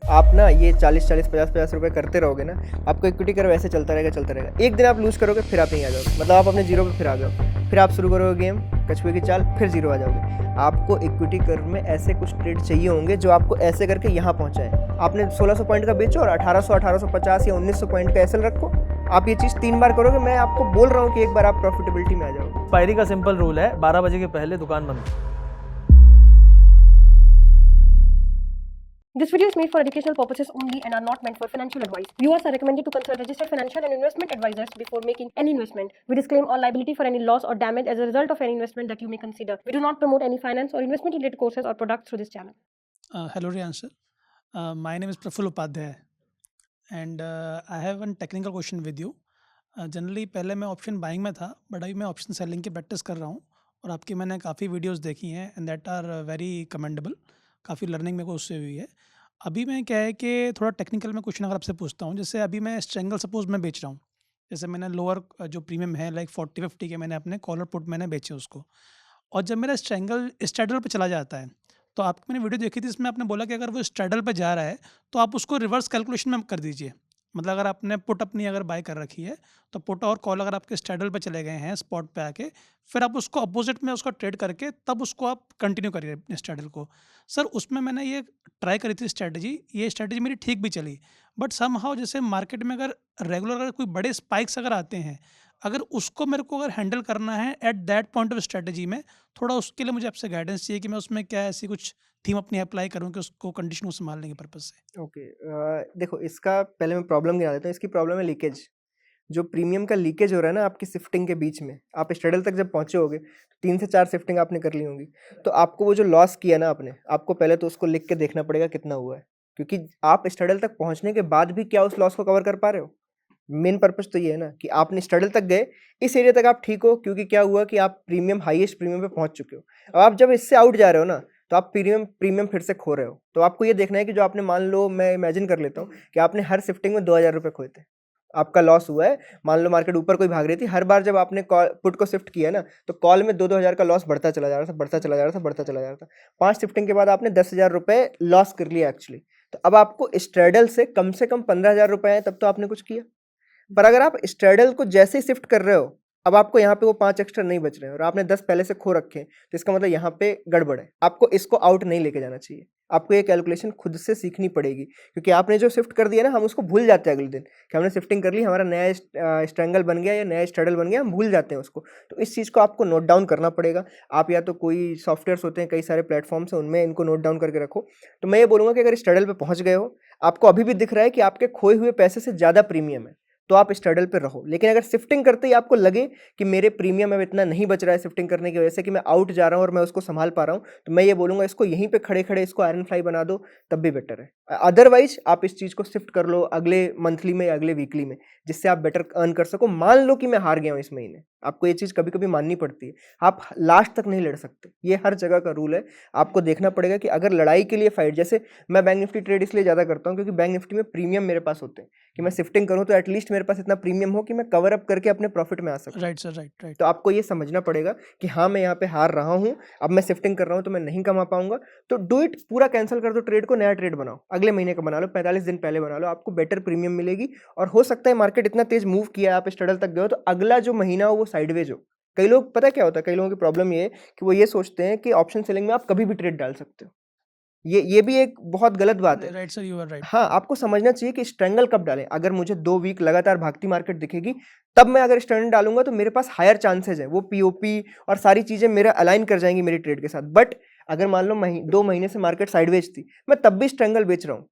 आप ना ये 40-40, 50-50 रुपए करते रहोगे ना, आपको इक्विटी कर्व ऐसे चलता रहेगा। एक दिन आप लूज़ करोगे, फिर आप यहीं आ जाओगे, मतलब आप अपने जीरो पे फिर आ गए, फिर आप शुरू करोगे गेम, कछुए की चाल, फिर जीरो आ जाओगे। आपको इक्विटी कर्व में ऐसे कुछ ट्रेड चाहिए होंगे जो आपको ऐसे करके यहाँ पहुँचाएँ। आपने 1600 पॉइंट का बेचो और 1800, 1850 या 1900 पॉइंट का एसएल रखो। आप ये चीज़ 3 बार करोगे, मैं आपको बोल रहा हूँ कि एक बार आप प्रॉफिटेबिलिटी में आ जाओगे। पायरी का सिंपल रूल है, 12 बजे के पहले दुकान बंद। This video is made for educational purposes only and are not meant for financial advice. Viewers are recommended to consult registered financial and investment advisors before making any investment. We disclaim all liability for any loss or damage as a result of any investment that you may consider. We do not promote any finance or investment related courses or products through this channel. Hello Riyan sir, my name is Praful Upadhyay and I have one technical question with you. Generally पहले मैं option buying में था, but अभी मैं option selling की practice कर रहा हूँ और आपकी मैंने काफ़ी वीडियोस देखी हैं and that are very commendable. काफ़ी लर्निंग मेरे को उससे हुई है। अभी मैं क्या है कि थोड़ा टेक्निकल में क्वेश्चन अगर आपसे पूछता हूँ, जैसे अभी मैं स्ट्रेंगल सपोज मैं बेच रहा हूँ, जैसे मैंने लोअर जो प्रीमियम है लाइक 40-50 के मैंने अपने कॉलर पुट मैंने बेचे उसको, और जब मेरा स्ट्रेंगल स्ट्रैडल पे चला जाता है तो आपकी मैंने वीडियो देखी थी, इसमें आपने बोला कि अगर वो स्ट्रैडल पे जा रहा है तो आप उसको रिवर्स कैलकुलेशन में कर दीजिए। मतलब अगर आपने पुट अपनी अगर बाय कर रखी है तो पुट और कॉल अगर आपके स्ट्रैडल पे चले गए हैं स्पॉट पे आके, फिर आप उसको अपोजिट में उसका ट्रेड करके तब उसको आप कंटिन्यू करिए अपने स्ट्रैडल को। सर उसमें मैंने ये ट्राई करी थी स्ट्रैटेजी, ये स्ट्रैटेजी मेरी ठीक भी चली, बट समहाउ जैसे मार्केट में अगर रेगुलर अगर कोई बड़े स्पाइक्स अगर आते हैं, अगर उसको मेरे को अगर हैंडल करना है at that point of strategy में, थोड़ा उसके लिए मुझे आपसे गाइडेंस चाहिए कि मैं उसमें क्या ऐसी कुछ थीम अपनी अप्लाई करूँ कि उसको कंडीशन को संभालने के पर्पज से। ओके, देखो इसका पहले मैं प्रॉब्लम गिना देता हूँ। इसकी प्रॉब्लम है लीकेज। जो प्रीमियम का लीकेज हो रहा है ना आपकी शिफ्टिंग के बीच में, आप स्ट्रेडल तक जब पहुँचे होगे तो 3 से 4 शिफ्टिंग आपने कर ली होंगी, तो आपको वो जो लॉस किया ना आपने, आपको पहले तो उसको लिख के देखना पड़ेगा कितना हुआ है, क्योंकि आप स्ट्रेडल तक पहुँचने के बाद भी क्या उस लॉस को कवर कर पा रहे हो। मेन पर्पस तो ये है ना कि आपने स्ट्रगल तक गए, इस एरिया तक आप ठीक हो, क्योंकि क्या हुआ कि आप प्रीमियम हाईएस्ट प्रीमियम पे पहुंच चुके हो। अब आप जब इससे आउट जा रहे हो ना, तो आप प्रीमियम फिर से खो रहे हो। तो आपको ये देखना है कि जो आपने, मान लो मैं इमेजिन कर लेता हूँ कि आपने हर शिफ्टिंग में 2000 रुपये खोए थे, आपका लॉस हुआ है। मान लो मार्केट ऊपर कोई भाग रही थी, हर बार जब आपने पुट को शिफ्ट किया ना, तो कॉल में 2-2000 का लॉस बढ़ता चला जा रहा था। 5 शिफ्टिंग के बाद आपने 10,000 रुपये लॉस कर लिया एक्चुअली। तो अब आपको स्ट्रेडल से कम 15,000 रुपये हैं, तब तो आपने कुछ किया। पर अगर आप स्ट्रेडल को जैसे ही शिफ्ट कर रहे हो, अब आपको यहाँ पे वो 5 एक्स्ट्रा नहीं बच रहे हैं और आपने 10 पहले से खो रखे हैं, तो इसका मतलब यहाँ पे गड़बड़ है। आपको इसको आउट नहीं लेके जाना चाहिए। आपको ये कैलकुलेशन खुद से सीखनी पड़ेगी, क्योंकि आपने जो शिफ्ट कर दिया ना, हम उसको भूल जाते हैं अगले दिन कि हमने शिफ्टिंग कर ली, हमारा नया स्ट्रेंगल बन गया या नया स्ट्रेडल बन गया, हम भूल जाते हैं उसको। तो इस चीज़ को आपको नोट डाउन करना पड़ेगा। आप या तो कोई सॉफ्टवेयर्स होते हैं, कई सारे प्लेटफॉर्म्स हैं, उनमें इनको नोट डाउन करके रखो। तो मैं ये बोलूँगा कि अगर स्ट्रेडल पे पहुँच गए हो, आपको अभी भी दिख रहा है कि आपके खोए हुए पैसे से ज़्यादा प्रीमियम है, तो आप स्ट्रगल पे रहो। लेकिन अगर शिफ्टिंग करते ही आपको लगे कि मेरे प्रीमियम अब इतना नहीं बच रहा है शिफ्टिंग करने की वजह से, कि मैं आउट जा रहा हूँ और मैं उसको संभाल पा रहा हूँ, तो मैं ये बोलूँगा इसको यहीं पे खड़े खड़े इसको आयरन फ्लाई बना दो, तब भी बेटर है। अदरवाइज आप इस चीज़ को शिफ्ट कर लो अगले मंथली में या अगले वीकली में, जिससे आप बेटर अर्न कर सको। मान लो कि मैं हार गया हूँ इस महीने, आपको ये चीज़ कभी कभी माननी पड़ती है। आप लास्ट तक नहीं लड़ सकते, ये हर जगह का रूल है। आपको देखना पड़ेगा कि अगर लड़ाई के लिए फाइट, जैसे मैं बैंक निफ्टी ट्रेड इसलिए ज़्यादा करता हूँ क्योंकि बैंक निफ्टी में प्रीमियम मेरे पास होते हैं कि मैं शिफ्टिंग करूँ तो एटलीस्ट मेरे पास इतना प्रीमियम हो कि मैं कवर अप करके अपने प्रॉफिट में आ सकूँ। Right sir, right. तो आपको ये समझना पड़ेगा कि हाँ मैं यहाँ पे हार रहा हूँ, अब मैं शिफ्टिंग कर रहा हूँ तो मैं नहीं कमा पाऊंगा, तो डू इट, पूरा कैंसिल कर दो ट्रेड को, नया ट्रेड बनाओ, अगले महीने का बना लो, 45 दिन पहले बना लो, आपको बेटर प्रीमियम मिलेगी। और हो सकता है मार्केट इतना तेज मूव किया, आप स्ट्रगल तक गए हो, तो अगला जो महीना हो वो साइडवेज हो। कई लोग, पता क्या होता है, कई लोगों की प्रॉब्लम ये है कि वो ये सोचते हैं कि ऑप्शन सेलिंग में आप कभी भी ट्रेड डाल सकते हो। ये भी एक बहुत गलत बात है। Right sir, you are right. हाँ, आपको समझना चाहिए कि स्ट्रेंगल कब डालें। अगर मुझे 2 वीक लगातार भागती मार्केट दिखेगी, तब मैं अगर स्ट्रेंगल डालूंगा तो मेरे पास हायर चांसेस है, वो पीओपी और सारी चीजें मेरा अलाइन कर जाएंगी मेरी ट्रेड के साथ। बट अगर मान लो 2 महीने से मार्केट साइडवेज थी, मैं तब भी स्ट्रेंगल बेच रहा हूँ,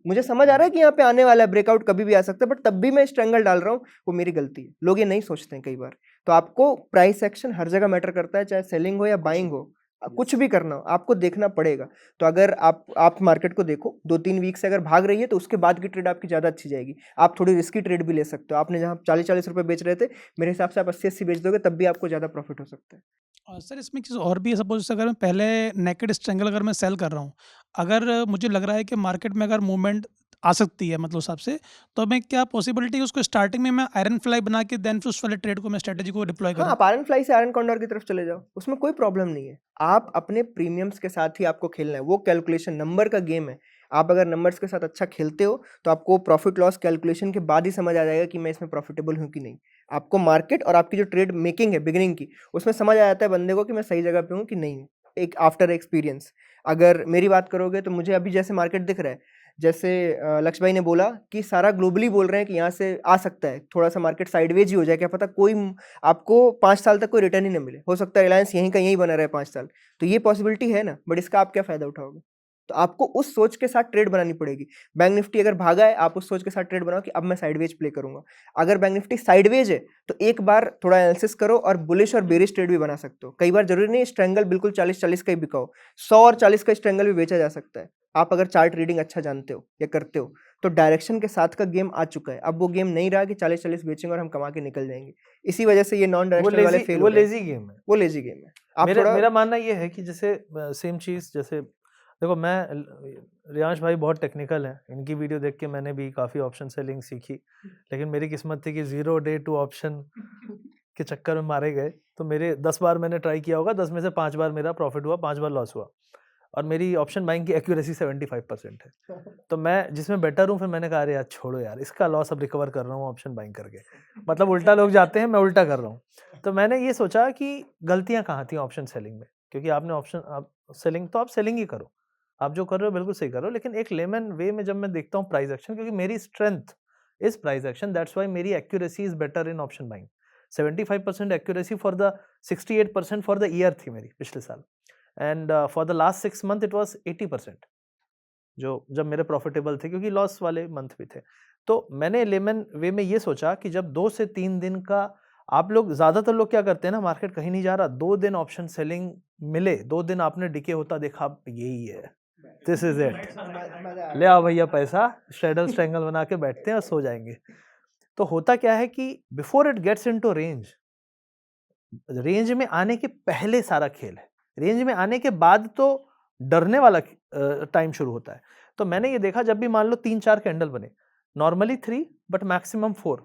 मुझे समझ आ रहा है कि यहाँ पे आने वाला है, ब्रेकआउट कभी भी आ सकता है, बट तब भी मैं स्ट्रेंगल डाल रहा हूँ, वो मेरी गलती है। लोग ये नहीं सोचते हैं कई बार। तो आपको प्राइस एक्शन हर जगह मैटर करता है, चाहे सेलिंग हो या बाइंग हो, कुछ भी करना हो आपको देखना पड़ेगा। तो अगर आप मार्केट को देखो, 2-3 वीक से अगर भाग रही है तो उसके बाद की ट्रेड आपकी ज़्यादा अच्छी जाएगी। आप थोड़ी रिस्की ट्रेड भी ले सकते हो। आपने जहाँ 40-40 रुपये बेच रहे थे, मेरे हिसाब से आप 80-80 बेच दोगे, तब भी आपको ज़्यादा प्रॉफिट हो सकता है। सर इसमें चीज़ और भी है, सपोज अगर मैं पहले नेकेड स्ट्रेंगल अगर मैं सेल कर रहा हूँ, अगर मुझे लग रहा है कि मार्केट में अगर मूवमेंट आ सकती है मतलब हिसाब से, तो मैं क्या पॉसिबिलिटी है उसको स्टार्टिंग में मैं आयरन फ्लाई बना के देन फिर उस वाले ट्रेड को मैं स्ट्रेटेजी को डिप्लॉय हाँ, करूँ? आप आयरन फ्लाई से आयरन कॉन्डोर की तरफ चले जाओ, उसमें कोई प्रॉब्लम नहीं है। आप अपने प्रीमियम्स के साथ ही आपको खेलना है, वो कैलकुलेशन नंबर का गेम है। आप अगर नंबर्स के साथ अच्छा खेलते हो तो आपको प्रॉफिट लॉस कैलकुलेशन के बाद ही समझ आ जाएगा कि मैं इसमें प्रॉफिटेबल हूँ कि नहीं। आपको मार्केट और आपकी जो ट्रेड मेकिंग है बिगिनिंग की, उसमें समझ आ जाता है बंदे को कि मैं सही जगह पे हूँ कि नहीं हूँ, एक आफ्टर एक्सपीरियंस। अगर मेरी बात करोगे तो मुझे अभी जैसे मार्केट दिख रहा है, जैसे लक्ष्य भाई ने बोला कि सारा ग्लोबली बोल रहे हैं कि यहाँ से आ सकता है, थोड़ा सा मार्केट साइडवेज ही हो जाए, क्या पता कोई आपको 5 साल तक कोई रिटर्न ही ना मिले, हो सकता है रिलायंस यहीं का यहीं बना रहे 5 साल, तो ये पॉसिबिलिटी है ना, बट इसका आप क्या फ़ायदा उठाओगे? तो आपको उस सोच के साथ ट्रेड बनानी पड़ेगी। बैंक निफ्टी अगर भागा है, आप उस सोच के साथ ट्रेड बनाओ कि अब मैं साइडवेज प्ले करूंगा। अगर बैंक निफ्टी साइडवेज है तो एक बार थोड़ा एनालिसिस करो और बुलिश और बेरिश ट्रेड भी बना सकते हो। कई बार जरूरी नहीं स्ट्रेंगल बिल्कुल 40-40 का ही बिकाओ, 100 और 40 का स्ट्रेंगल भी बेचा जा सकता है। आप अगर चार्ट रीडिंग अच्छा जानते हो या करते हो तो डायरेक्शन के साथ का गेम आ चुका है। अब वो गेम नहीं रहा कि 40-40 बेचेंगे और हम कमा के निकल जाएंगे। इसी वजह से ये नॉन वो डायरेक्शनल वाले लेजी फेल वो हो रहे हैं। लेजी गेम है। वो लेजी गेम है। आप मेरा थोड़ा मेरा मानना ये है कि जैसे सेम चीज़, जैसे देखो मैं रियांश भाई बहुत टेक्निकल हैं, इनकी वीडियो देख के मैंने भी काफ़ी ऑप्शन सेलिंग सीखी, लेकिन मेरी किस्मत थी कि 0 डे टू ऑप्शन के चक्कर में मारे गए। तो मेरे 10 बार मैंने ट्राई किया होगा, 10 में से 5 बार मेरा प्रॉफिट हुआ, 5 बार लॉस हुआ, और मेरी ऑप्शन बाइंग की एक्यूरेसी 75% है। तो मैं जिसमें बेटर हूँ, फिर मैंने कहा अरे यार छोड़ो यार, इसका लॉस अब रिकवर कर रहा हूँ ऑप्शन बाइंग करके, मतलब उल्टा लोग जाते हैं, मैं उल्टा कर रहा हूँ। तो मैंने ये सोचा कि गलतियाँ कहाँ थी ऑप्शन सेलिंग में, क्योंकि आपने ऑप्शन सेलिंग तो आप सेलिंग ही करो, आप जो कर रहे हो बिल्कुल सही कर रहे हो, लेकिन एक लेमन वे में जब मैं देखता हूँ प्राइस एक्शन, क्योंकि मेरी strength is price action, that's why मेरी accuracy is better in option buying. 75% accuracy for the 68% for the year थी मेरी पिछले साल, and for the last 6 month it was 80%, जो जब मेरे प्रॉफिटेबल थे, क्योंकि लॉस वाले मंथ भी थे। तो मैंने लेमन वे में ये सोचा कि जब 2 से 3 दिन का, आप लोग ज़्यादातर लोग क्या करते हैं ना, मार्केट कहीं नहीं जा रहा, 2 दिन ऑप्शन सेलिंग मिले, 2 दिन आपने डिके होता देखा, आप यही है, दिस इज इट, ले आओ भैया पैसा, स्ट्रेडल स्ट्रेंगल बना के बैठते हैं और सो जाएंगे। तो होता क्या है कि before it gets into range में आने के पहले सारा खेल है, रेंज में आने के बाद तो डरने वाला टाइम शुरू होता है। तो मैंने ये देखा, जब भी मान लो 3-4 कैंडल बने, नॉर्मली 3 बट मैक्सिमम 4,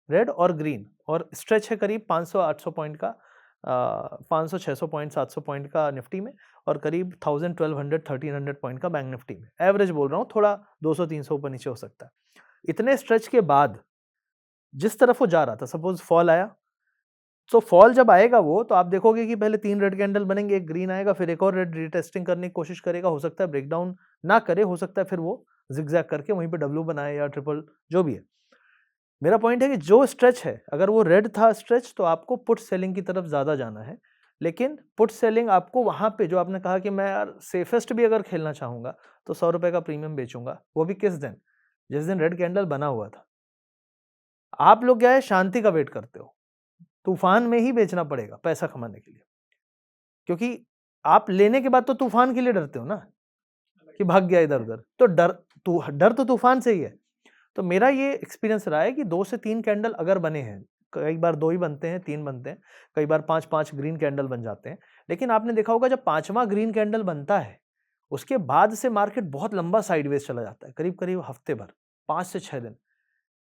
रेड और ग्रीन, और स्ट्रेच है करीब 500-800 पॉइंट का, 500-600 पॉइंट 700 पॉइंट का निफ्टी में, और करीब 1000-1200-1300 पॉइंट का बैंक निफ्टी में, एवरेज बोल रहा हूँ, थोड़ा 200-300 ऊपर नीचे हो सकता है। इतने स्ट्रेच के बाद जिस तरफ वो जा रहा था, सपोज फॉल आया, तो फॉल जब आएगा वो, तो आप देखोगे कि पहले 3 रेड कैंडल बनेंगे, एक ग्रीन आएगा, फिर एक और रेड रीटेस्टिंग करने की कोशिश करेगा, हो सकता है ब्रेकडाउन ना करे, हो सकता है फिर वो जिगजैग करके वहीं पे डब्ल्यू बनाए या ट्रिपल, जो भी है। मेरा पॉइंट है कि जो स्ट्रेच है, अगर वो रेड था स्ट्रेच, तो आपको पुट सेलिंग की तरफ ज़्यादा जाना है। लेकिन पुट सेलिंग आपको वहाँ पे, जो आपने कहा कि मैं यार सेफेस्ट भी अगर खेलना चाहूँगा तो 100 रुपये का प्रीमियम बेचूंगा, वो भी किस दिन, जिस दिन रेड कैंडल बना हुआ था। आप लोग क्या है, शांति का वेट करते हो, तूफान में ही बेचना पड़ेगा पैसा कमाने के लिए, क्योंकि आप लेने के बाद तो तूफान के लिए डरते हो ना, कि भाग गया इधर उधर, तो डर तो तूफान से ही है। तो मेरा ये एक्सपीरियंस रहा है कि 2 से 3 कैंडल अगर बने हैं, कई बार 2 ही बनते हैं, 3 बनते हैं, कई बार 5-5 ग्रीन कैंडल बन जाते हैं, लेकिन आपने देखा होगा जब 5वां ग्रीन कैंडल बनता है, उसके बाद से मार्केट बहुत लंबा साइडवेज चला जाता है, करीब करीब हफ्ते भर, 5 से 6 दिन।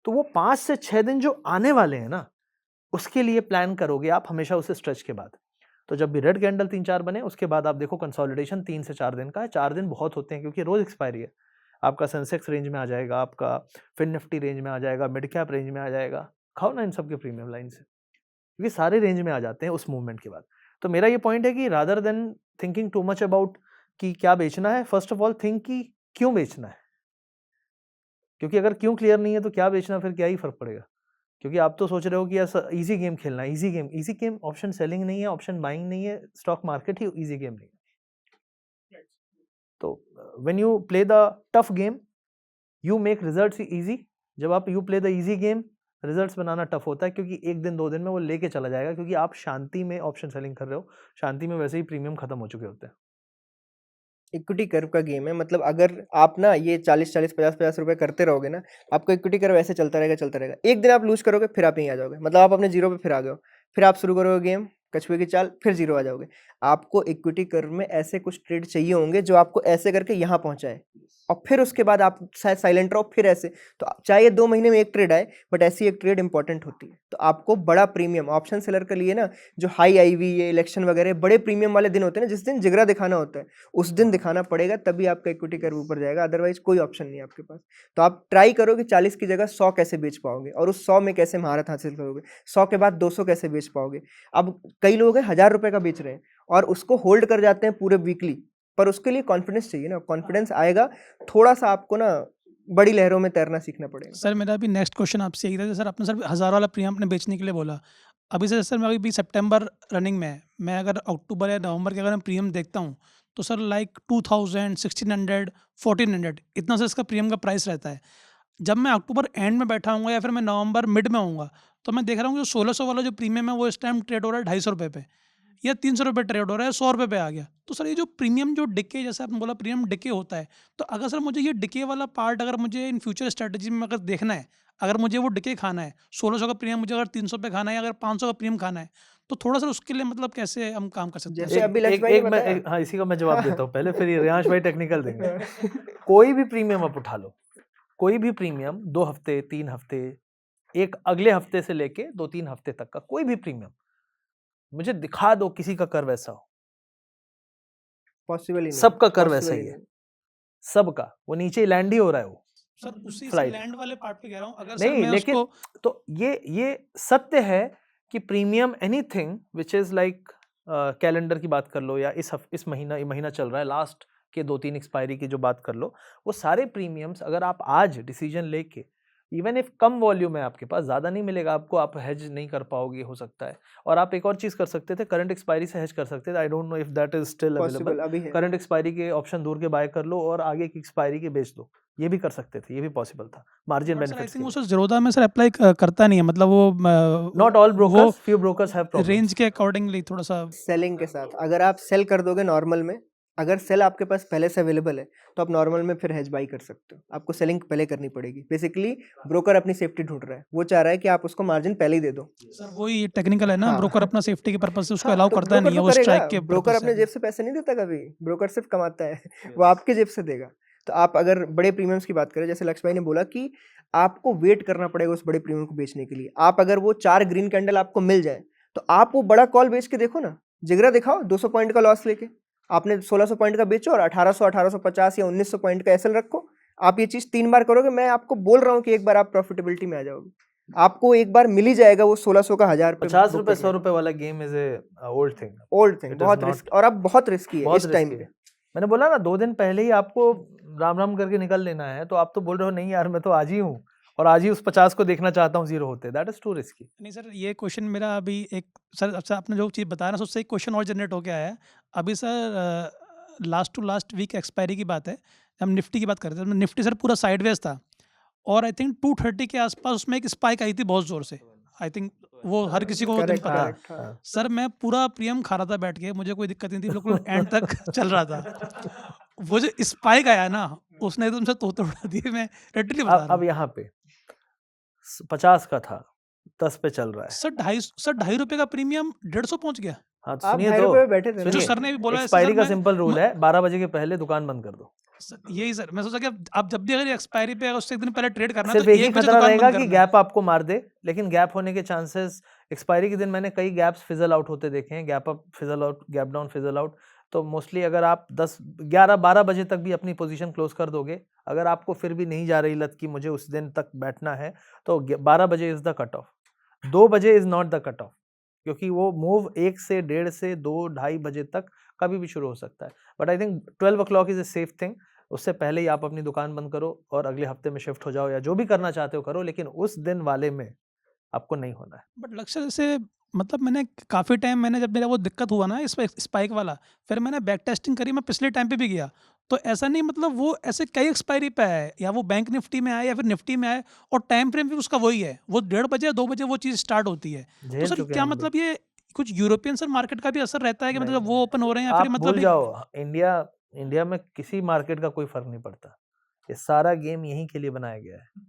तो वो 5 से 6 दिन जो आने वाले हैं ना, उसके लिए प्लान करोगे आप हमेशा उसे स्ट्रेच के बाद। तो जब भी रेड कैंडल 3-4 बने, उसके बाद आप देखो कंसोलिडेशन 3 से 4 दिन का है। 4 दिन बहुत होते हैं, क्योंकि रोज एक्सपायरी है। आपका सेंसेक्स रेंज में आ जाएगा, आपका फिन निफ्टी रेंज में आ जाएगा, मिड कैप रेंज में आ जाएगा, खाओ ना इन सब के प्रीमियम लाइन से, क्योंकि सारे रेंज में आ जाते हैं उस मूवमेंट के बाद। तो मेरा ये पॉइंट है कि rather than thinking too much about कि क्या बेचना है, फर्स्ट ऑफ ऑल थिंक कि क्यों बेचना है, क्योंकि अगर क्यों क्लियर नहीं है तो क्या बेचना, फिर क्या ही फर्क पड़ेगा। क्योंकि आप तो सोच रहे हो कि यार इजी गेम खेलना है, इजी गेम ऑप्शन सेलिंग नहीं है, ऑप्शन बाइंग नहीं है, स्टॉक मार्केट ही इजी गेम नहीं है। तो when you play the tough game you make results easy. जब आप you play the easy game, results banana tough होता है, क्योंकि 1 दिन 2 दिन में वो लेके चला जाएगा, क्योंकि आप शांति में ऑप्शन सेलिंग कर रहे हो, शांति में वैसे ही प्रीमियम खत्म हो चुके होते हैं। इक्विटी कर्व का गेम है, मतलब अगर आप ना ये 40-40, 50-50 रुपए करते रहोगे ना, आपको इक्विटी कर्व ऐसे चलता रहेगा। एक दिन आप लूज करोगे, फिर आप यहीं आ जाओगे, मतलब आप अपने जीरो पे फिर आ गए हो, फिर आप शुरू करोगे गेम कछुए की चाल, फिर जीरो आ जाओगे। आपको इक्विटी कर्व में ऐसे कुछ ट्रेड चाहिए होंगे जो आपको ऐसे करके यहाँ पहुंचाए, और फिर उसके बाद आप शायद साइलेंट रहो, फिर ऐसे। तो चाहे ये 2 महीने में एक ट्रेड आए, बट ऐसी एक ट्रेड इंपॉर्टेंट होती है। तो आपको बड़ा प्रीमियम ऑप्शन सेलर के लिए ना, जो हाई आईवी, ये इलेक्शन वगैरह बड़े प्रीमियम वाले दिन होते हैं ना, जिस दिन जिगरा दिखाना होता है, उस दिन दिखाना पड़ेगा, तभी आपका इक्विटी कर्व ऊपर जाएगा, अदरवाइज कोई ऑप्शन नहीं है आपके पास। तो आप ट्राई करो कि 40 की जगह 100 कैसे बेच पाओगे, और उस 100 में कैसे महारत हासिल करोगे, 100 के बाद 200 कैसे बेच पाओगे। अब कई लोग हैं 1000 रुपये का बेच रहे हैं और उसको होल्ड कर जाते हैं पूरे वीकली, पर उसके लिए कॉन्फिडेंस चाहिए ना, कॉन्फिडेंस आएगा, थोड़ा सा आपको ना बड़ी लहरों में तैरना सीखना पड़ेगा। सर मेरा अभी नेक्स्ट क्वेश्चन आपसे यही था, सर आपने सर 1000 वाला प्रीमियम आपने बेचने के लिए बोला। अभी सर मैं अभी सितंबर रनिंग में है, मैं अगर अक्टूबर या नवंबर के अगर मैं प्रीमियम देखता हूँ तो सर लाइक 2000, 1600, 1400 इतना से इसका प्रीमियम का प्राइस रहता है। जब मैं अक्टूबर एंड में बैठा हूँ या फिर मैं नवंबर मिड में होऊंगा, तो मैं देख रहा हूँ जो 1600 वाला जो प्रीमियम है वो इस टाइम ट्रेड हो रहा है 250 रुपये पे, या 300 रुपये ट्रेड हो रहा है, 100 रुपये पे आ गया। तो सर ये जो प्रीमियम जो डिके, जैसे आपने बोला प्रीमियम डिके होता है, तो अगर सर मुझे ये डिके वाला पार्ट अगर मुझे इन फ्यूचर स्ट्रेटजी में अगर देखना है, अगर मुझे वो डिके खाना है, 1600 का प्रीमियम मुझे अगर 300 पे खाना है, अगर 500 का प्रीमियम खाना है, तो थोड़ा सर उसके लिए मतलब कैसे हम काम कर सकते हैं? जैसे अभी लक्ष्य भाई ने बताया। हाँ, इसी का मैं जवाब देता हूँ पहले, फिर ये रियांश भाई टेक्निकल देंगे। कोई भी प्रीमियम आप उठा लो, कोई भी प्रीमियम 2 हफ्ते, 3 हफ्ते, एक अगले हफ्ते से लेके 2-3 हफ्ते तक का कोई भी प्रीमियम मुझे दिखा दो किसी का कर्व ऐसा हो। पॉसिबल ही नहीं, सबका कर्व possible ऐसा ही ही है, नहीं। सबका, वो नीचे लैंड ही हो रहा है वो। सर उसी फ्लाइट लैंड वाले पार्ट पे कह रहा हूँ, अगर सर नहीं, मैं लेकिन उसको तो ये सत्य है कि premium anything which is like calendar की बात कर लो, या इस महीना, ये महीना चल रहा है, लास्ट के 2-3 एक्सपायरी की जो बात कर लो, वो सारे प्रीमियम्स अगर आप आज डिसीजन लेके, इवन इफ कम वॉल्यूम है आपके पास, ज़्यादा नहीं मिलेगा आपको, आप हेज नहीं कर पाओगे हो सकता है। और आप एक और चीज़ कर सकते थे, करंट एक्सपायरी से हेज कर सकते थे। I don't know if that is still available. Possible अभी है। करंट एक्सपायरी के ऑप्शन दूर के बाय कर लो और आगे की एक्सपायरी के बेच दो, ये भी कर सकते थे, ये भी पॉसिबल था margin but sir I benefits think वो के लिए। सर ज़ीरोधा में सर अप्लाई करता नहीं है, मतलब वो not all brokers, few brokers have range problems. के अकॉर्डिंगली थोड़ा सा। सेलिंग के साथ अगर आप सेल कर दोगे नॉर्मल में, अगर सेल आपके पास पहले से अवेलेबल है, तो आप नॉर्मल में फिर हेज बाई कर सकते हो। आपको सेलिंग पहले करनी पड़ेगी। बेसिकली ब्रोकर अपनी सेफ्टी ढूंढ रहा है, वो चाह रहा है कि आप उसको मार्जिन पहले ही दे दो। सर वही टेक्निकल है ना, हाँ। ब्रोकर अपना सेफ्टी के पर्पज से उसको हाँ, अलाउ तो करता नहीं ब्रोकर है, तो वो करेगा। स्ट्राइक के ब्रोकर पर्पज अपने से। जेब से पैसे नहीं देता कभी, ब्रोकर सिर्फ कमाता है, वो आपके जेब से देगा। तो आप अगर बड़े प्रीमियम्स की बात करें, जैसे लक्ष्य भाई ने बोला कि आपको वेट करना पड़ेगा उस बड़े प्रीमियम को बेचने के लिए। आप अगर वो 4 ग्रीन कैंडल आपको मिल जाए, तो आप वो बड़ा कॉल बेच के देखो ना, जिगरा दिखाओ 200 पॉइंट का लॉस लेके। आपने 1600 पॉइंट का बेचो और 1800, 1850 या 1900 पॉइंट का एसएल रखो। आप ये चीज़ 3 बार करोगे, मैं आपको बोल रहा हूँ कि एक बार आप प्रॉफिटेबिलिटी में आ जाओगे। आपको एक बार मिल ही जाएगा वो 1600 का 1000 पे 50 book रुपए, करने 100 रुपए वाला game is a old thing, old thing, It is बहुत not- रिस्क, और अब बहुत रिस्की है बहुत इस टाइम रिस्की पे। है। मैंने बोला ना 2 दिन पहले ही आपको राम राम करके निकल लेना है, तो आप तो बोल रहे हो नहीं यार मैं तो आज ही हूँ और आज ही उस 50 को देखना चाहता हूँ जीरो होते। That is to risky. नहीं सर, ये क्वेश्चन मेरा अभी एक सर, अच्छा आपने जो चीज़ बताया ना, उससे एक क्वेश्चन और जनरेट हो के आया है अभी sir. Last to last week expiry की बात है, हम निफ्टी की बात कर रहे थे, निफ्टी सर पूरा साइडवेज था और आई थिंक 230 के आसपास उसमें एक स्पाइक आई थी बहुत ज़ोर से। आई थिंक वो हर किसी को वो दिन करेक्ट पता है। करेक्ट, हाँ। सर मैं पूरा प्रीमियम खा रहा था बैठ के, मुझे कोई दिक्कत नहीं थी, बिल्कुल एंड तक चल रहा था। वो जो स्पाइक आया ना, उसने एकदम से तोते उड़ा दिए। मैं लिटरली बता रहा अब हूँ यहाँ पे 50 का था, 10 पे चल रहा है। सर, 2.5 रुपये का प्रीमियम 150 पहुंच गया। हाँ तो आप सुनिए 2.5 तो, रुपए पे बैठे थे ना। जो सुनिए, सर ने भी बोला है एक्सपायरी सर, का मैं सिंपल रूल है 12 बजे के पहले दुकान बंद कर दो। यही सर मैं सोचा कि आप जब भी अगर एक्सपायरी पे अगर उससे एक दिन पहले ट्रेड करना है सिर्फ तो एक ही 1 बजे खतरा दुकान रहेगा बंद कि करना है। गैप आपको मार दे, लेकिन गैप होने के चांसेस, एक्सपायरी के दिन मैंने कई गैप्स फिजल आउट होते देखे हैं, gap up fizzle out, gap down fizzle out. तो मोस्टली अगर आप 10, 11, 12 बजे तक भी अपनी पोजीशन क्लोज कर दोगे, अगर आपको फिर भी नहीं जा रही लत कि मुझे उस दिन तक बैठना है, तो 12 बजे इज द कट ऑफ। 2 बजे is not the cut off, क्योंकि वो मूव 1 से 1:30 से 2, 2:30 बजे तक कभी भी शुरू हो सकता है। But I think 12 o'clock is a safe thing. उससे पहले ही आप अपनी दुकान बंद करो और अगले हफ्ते में शिफ्ट हो जाओ, या जो भी करना चाहते हो करो, लेकिन उस दिन वाले में आपको नहीं होना है। बट लक्ष्य जैसे मतलब मैंने काफ़ी टाइम, मैंने जब मेरा वो दिक्कत हुआ ना इस स्पाइक वाला, फिर मैंने बैक टेस्टिंग करी, मैं पिछले टाइम पे भी गया, तो ऐसा नहीं मतलब वो ऐसे कई एक्सपायरी पे आया है, या वो बैंक निफ्टी में आया या फिर निफ्टी में आया, और टाइम फ्रेम भी उसका वही है, वो 1:30 बजे 2 बजे वो चीज़ स्टार्ट होती है। तो झेल सर चुके क्या हैं हम मतलब ये कुछ यूरोपियन सर मार्केट का भी असर रहता है कि मतलब नहीं, वो ओपन हो रहे हैं या आप फिर मतलब भूल जाओ, इंडिया में किसी मार्केट का कोई फर्क नहीं पड़ता। ये सारा गेम यहीं के लिए बनाया गया है।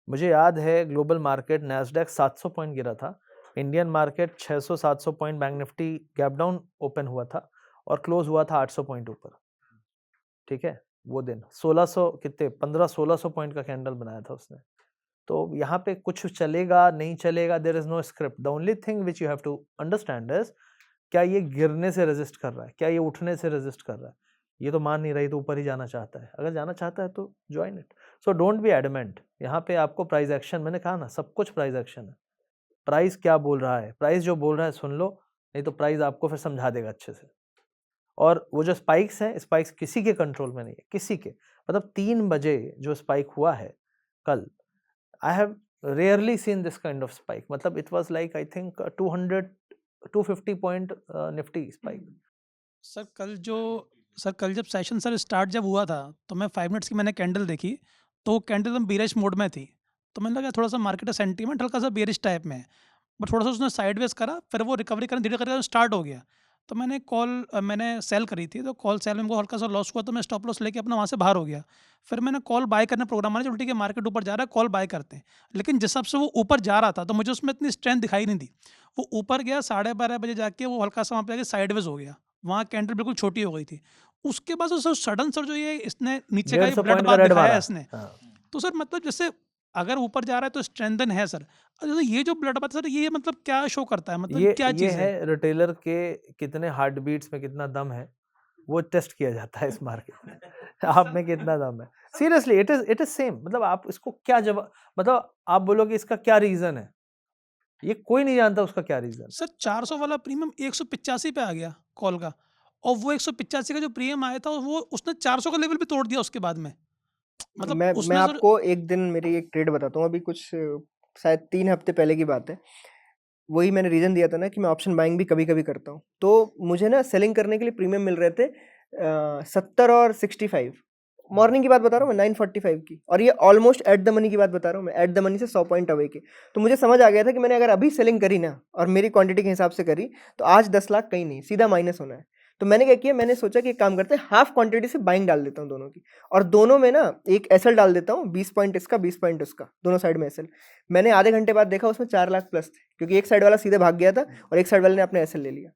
मुझे याद है ग्लोबल मार्केट नैस्डैक 700 पॉइंट गिरा था, Indian market 600-700 point, bank Nifty gap down open हुआ था और क्लोज हुआ था 800 पॉइंट ऊपर। ठीक है, वो दिन 1600 कितने 1500-1600 पॉइंट का कैंडल बनाया था उसने। तो यहाँ पे कुछ चलेगा नहीं चलेगा, there is no script. The only thing which you have to understand is क्या ये गिरने से रेजिस्ट कर रहा है, क्या ये उठने से रेजिस्ट कर रहा है। ये तो मान नहीं रही, तो ऊपर ही जाना चाहता है। अगर जाना चाहता है तो join it. So don't be adamant. यहाँ पे आपको प्राइस एक्शन, मैंने कहा ना सब कुछ प्राइस एक्शन है। प्राइस क्या बोल रहा है, प्राइस जो बोल रहा है सुन लो, नहीं तो प्राइस आपको फिर समझा देगा अच्छे से। और वो जो स्पाइक्स हैं, स्पाइक्स किसी के कंट्रोल में नहीं है, किसी के। मतलब 3 बजे जो स्पाइक हुआ है कल, I have rarely seen this kind of spike. मतलब it was like I think 250 point Nifty spike. Sir कल जब सेशन स्टार्ट जब हुआ था तो मैं 5 मिनट्स की मैंने कैंडल देखी, तो वो कैंडल एकदम बेरिश मोड में थी। तो मैंने लगा थोड़ा सा मार्केट का सेंटीमेंट हल्का सा बेरिश टाइप में है, बट थोड़ा सा उसने साइडवेज करा, फिर वो रिकवरी करना धीरे करके स्टार्ट हो गया। तो मैंने सेल करी थी, तो कॉल सेल में मेरे को हल्का सा लॉस हुआ, तो मैं स्टॉप लॉस लेके अपना वहाँ से बाहर हो गया। फिर मैंने कॉल बाय करने प्रोग्राम बना, चलो ठीक है मार्केट ऊपर जा रहा है, कॉल बाय करते हैं। लेकिन जिस हिसाब से वो ऊपर जा रहा था तो मुझे उसमें इतनी स्ट्रेंथ दिखाई नहीं दी। वो ऊपर गया 12:30 बजे जाके, वो हल्का सा वहाँ पे जाके साइडवेज हो गया, वहाँ कैंडल बिल्कुल छोटी हो गई थी। उसके बाद सर सडन सर जो ये इसने नीचे का 150 ब्लड पॉइंट का बाथ रेड दिखाया मारा। है इसने, हाँ। तो सर मतलब जैसे अगर ऊपर जा रहा है तो स्ट्रेंथन है सर। अच्छा, ये जो ब्लड बाथ सर ये मतलब क्या शो करता है, मतलब क्या ये चीज़ है? है रिटेलर के कितने हार्ट बीट्स में कितना दम है, वो टेस्ट किया जाता है इस मार्केट में। आप में कितना दम है। Seriously it is same. मतलब आप इसको क्या जवाब, मतलब आप बोलोगे इसका क्या रीजन है, ये कोई नहीं जानता उसका क्या रीजन। सर 400 वाला प्रीमियम 185 पे आ गया कॉल का, और वो 185 का जो प्रीमियम आया था वो उसने 400 का लेवल भी तोड़ दिया उसके बाद में। मतलब मैं उसने सर आपको एक दिन मेरी एक ट्रेड बताता हूँ, अभी कुछ शायद 3 हफ्ते पहले की बात है। वही मैंने रीज़न दिया था ना कि मैं ऑप्शन बाइंग भी कभी-कभी करता हूँ। तो मुझे ना सेलिंग करने के लिए प्रीमियम मिल रहे थे 70 और 65। मॉर्निंग की बात बता रहा हूँ मैं, 9:45 की, और ये ऑलमोस्ट एट द मनी की बात बता रहा हूँ मैं, एट द मनी से 100 पॉइंट अवे की। तो मुझे समझ आ गया था कि मैंने अगर अभी सेलिंग करी ना और मेरी क्वांटिटी के हिसाब से करी, तो आज 10 लाख कहीं नहीं, सीधा माइनस होना है। तो मैंने क्या किया, मैंने सोचा कि एक काम करते हैं, हाफ क्वांटिटी से बाइंग डाल देता हूँ दोनों की, और दोनों में ना एक एसएल डाल देता हूँ, 20 पॉइंट इसका 20 पॉइंट उसका, दोनों साइड में एसएल। मैंने आधे घंटे बाद देखा उसमें 4 लाख प्लस थे, क्योंकि एक साइड वाला सीधे भाग गया था और एक साइड वाले ने अपने एसएल ले लिया।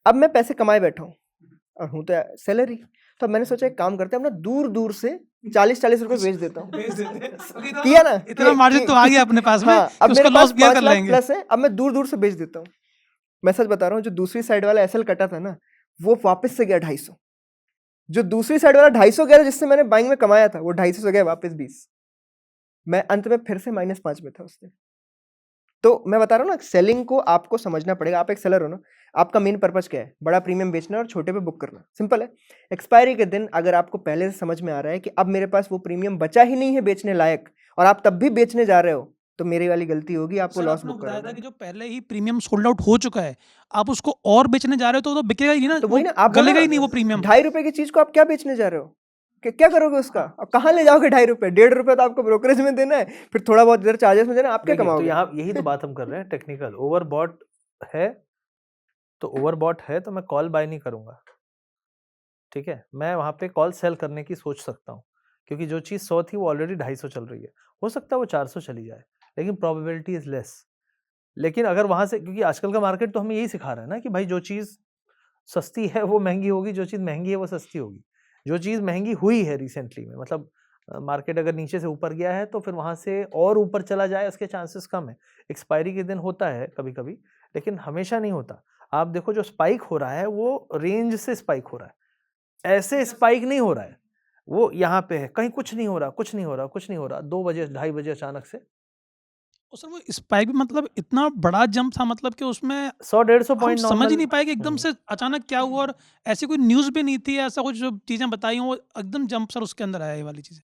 अब मैं पैसे कमाए बैठा हूँ और हूँ तो सैलरी। तो मैंने सोचा एक काम करते हैं, अपना दूर दूर से 40-40 रुपए बेच देता हूँ। किया ना, इतना मार्जिन तो आ गया अपने पास में हाँ, कि अब उसका मेरे लॉस पास बियर 5 कर लाख लेंगे। प्लस है, अब मैं दूर दूर से बेच देता हूँ। मैं सच बता रहा हूँ, जो दूसरी साइड वाला एसएल कटा था ना, वो वापस से गया 250। जो दूसरी साइड वाला 250 गया जिससे मैंने बाइंग में कमाया था, वो 250 से गया वापस 20। मैं अंत में फिर से -5 में था उससे। तो मैं बता रहा हूँ ना, सेलिंग को आपको समझना पड़ेगा। आप एक सेलर हो ना, आपका मेन पर्पस क्या है? बड़ा प्रीमियम बेचना और छोटे पे बुक करना, सिंपल है। एक्सपायरी के दिन अगर आपको पहले से समझ में आ रहा है कि अब मेरे पास वो प्रीमियम बचा ही नहीं है बेचने लायक, और आप तब भी बेचने जा रहे हो, तो मेरी वाली गलती होगी, आपको सर लॉस आपने बुक बताया करना था है। कि जो पहले ही प्रीमियम सोल्ड आउट हो चुका है, आप उसको और बेचने जा रहे हो तो बिकेगा ही नहीं ना, तो वो वही ना, आप गलेगा ही नहीं वो प्रीमियम। ₹2.5 की चीज को आप क्या बेचने जा रहे हो? क्या करोगे उसका? अब कहाँ ले जाओगे ₹2.5? ₹1.5 तो आपको ब्रोकरेज में देना है, फिर थोड़ा बहुत इधर चार्जेस में देना है, आप क्या देखिए, तो कमाओगे? यहाँ यही तो बात हम कर रहे हैं, टेक्निकल। ओवरबॉट है तो ओवरबॉट है तो मैं कॉल बाय नहीं करूंगा, ठीक है। मैं वहां पे कॉल सेल करने की सोच सकता हूँ, क्योंकि जो चीज़ 100 थी वो ऑलरेडी 250 चल रही है। हो सकता है वो 400 चली जाए, लेकिन प्रोबेबिलिटी इज लेस। लेकिन अगर वहां से, क्योंकि आजकल का मार्केट तो हमें यही सिखा रहा है ना कि भाई जो चीज़ सस्ती है वो महंगी होगी, जो चीज़ महंगी है वो सस्ती होगी। जो चीज़ महंगी हुई है रिसेंटली में, मतलब मार्केट अगर नीचे से ऊपर गया है तो फिर वहां से और ऊपर चला जाए, उसके चांसेस कम है। एक्सपायरी के दिन होता है कभी कभी, लेकिन हमेशा नहीं होता। आप देखो जो स्पाइक हो रहा है वो रेंज से स्पाइक हो रहा है, ऐसे स्पाइक नहीं हो रहा है। वो यहाँ पे है, कहीं कुछ नहीं हो रहा, कुछ नहीं हो रहा, कुछ नहीं हो रहा। 2 बजे 2:30 बजे अचानक से और सर वो स्पाइक भी मतलब इतना बड़ा जंप था, मतलब कि उसमें 100-150 हम पॉइंट समझ ही नॉर्मल। नहीं पाए कि एकदम से अचानक क्या हुआ, और ऐसी कोई न्यूज़ भी नहीं थी, ऐसा कुछ जो चीज़ें बताई हों, वो एकदम जंप सर उसके अंदर आया ये वाली चीज़ें।